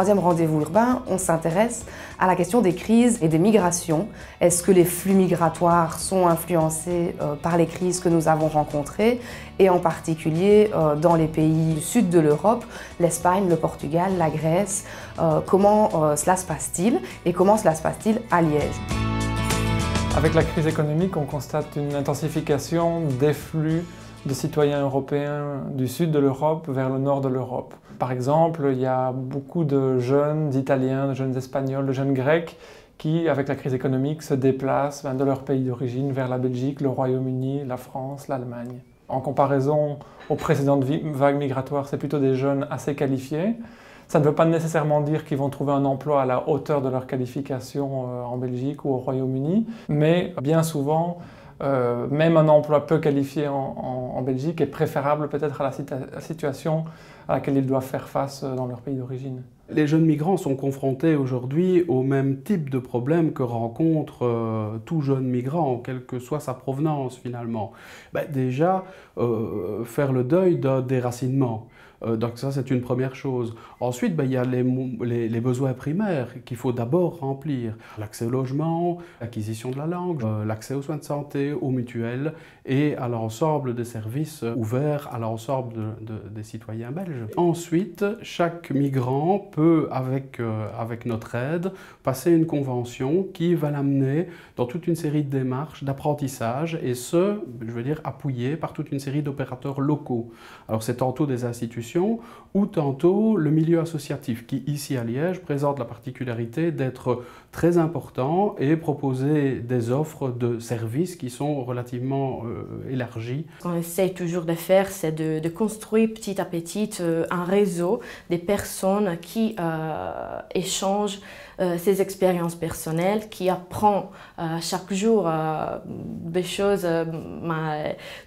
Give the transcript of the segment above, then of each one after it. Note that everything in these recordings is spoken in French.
troisième rendez-vous urbain, on s'intéresse à la question des crises et des migrations. Est-ce que les flux migratoires sont influencés par les crises que nous avons rencontrées, et en particulier dans les pays du sud de l'Europe, l'Espagne, le Portugal, la Grèce. Comment cela se passe-t-il et comment cela se passe-t-il à Liège? Avec la crise économique, on constate une intensification des flux de citoyens européens du sud de l'Europe vers le nord de l'Europe. Par exemple, il y a beaucoup de jeunes Italiens, de jeunes Espagnols, de jeunes Grecs qui, avec la crise économique, se déplacent de leur pays d'origine vers la Belgique, le Royaume-Uni, la France, l'Allemagne. En comparaison aux précédentes vagues migratoires, c'est plutôt des jeunes assez qualifiés. Ça ne veut pas nécessairement dire qu'ils vont trouver un emploi à la hauteur de leur qualification en Belgique ou au Royaume-Uni, mais bien souvent, même un emploi peu qualifié en Belgique est préférable peut-être à la situation à laquelle ils doivent faire face dans leur pays d'origine. Les jeunes migrants sont confrontés aujourd'hui au même type de problème que rencontre tout jeune migrant, quelle que soit sa provenance finalement. Déjà, faire le deuil d'un déracinement. Donc ça, c'est une première chose. Ensuite, il y a les besoins primaires qu'il faut d'abord remplir. L'accès au logement, l'acquisition de la langue, l'accès aux soins de santé, aux mutuelles et à l'ensemble des services ouverts à l'ensemble des citoyens belges. Ensuite, chaque migrant peut, avec notre aide, passer une convention qui va l'amener dans toute une série de démarches d'apprentissage et ce, je veux dire, appuyé par toute une série d'opérateurs locaux. Alors c'est tantôt des institutions ou tantôt le milieu associatif qui, ici à Liège, présente la particularité d'être très important et proposer des offres de services qui sont relativement élargies. Ce qu'on essaye toujours de faire, c'est de construire petit à petit un réseau des personnes qui échangent ses expériences personnelles, qui apprend chaque jour des choses,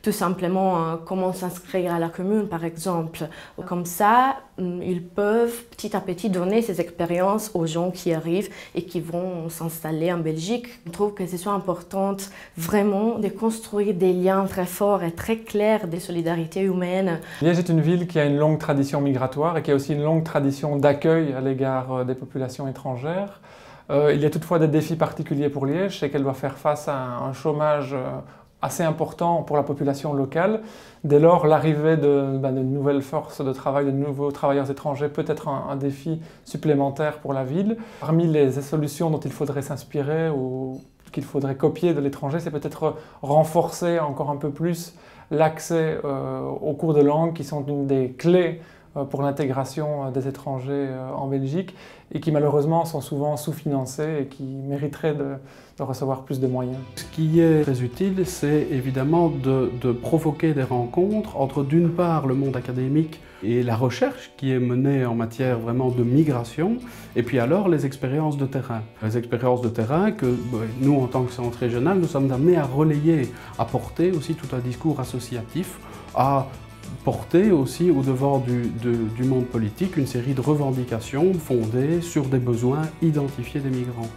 tout simplement comment s'inscrire à la commune par exemple. Comme ça, ils peuvent petit à petit donner ces expériences aux gens qui arrivent et qui vont s'installer en Belgique. Je trouve que c'est important vraiment de construire des liens très forts et très clairs de solidarité humaine. Liège est une ville qui a une longue tradition migratoire et qui a aussi une longue tradition d'accueil à l'égard des populations étrangères. Il y a toutefois des défis particuliers pour Liège, c'est qu'elle doit faire face à un chômage assez important pour la population locale. Dès lors, l'arrivée de nouvelles forces de travail, de nouveaux travailleurs étrangers peut être un défi supplémentaire pour la ville. Parmi les solutions dont il faudrait s'inspirer ou qu'il faudrait copier de l'étranger, c'est peut-être renforcer encore un peu plus l'accès aux cours de langue qui sont une des clés pour l'intégration des étrangers en Belgique et qui malheureusement sont souvent sous-financés et qui mériteraient de recevoir plus de moyens. Ce qui est très utile, c'est évidemment de provoquer des rencontres entre d'une part le monde académique et la recherche qui est menée en matière vraiment de migration, et puis alors les expériences de terrain. Les expériences de terrain que nous, en tant que centre régional, nous sommes amenés à relayer, à porter aussi tout un discours associatif, à porter aussi au devant du monde politique une série de revendications fondées sur des besoins identifiés des migrants.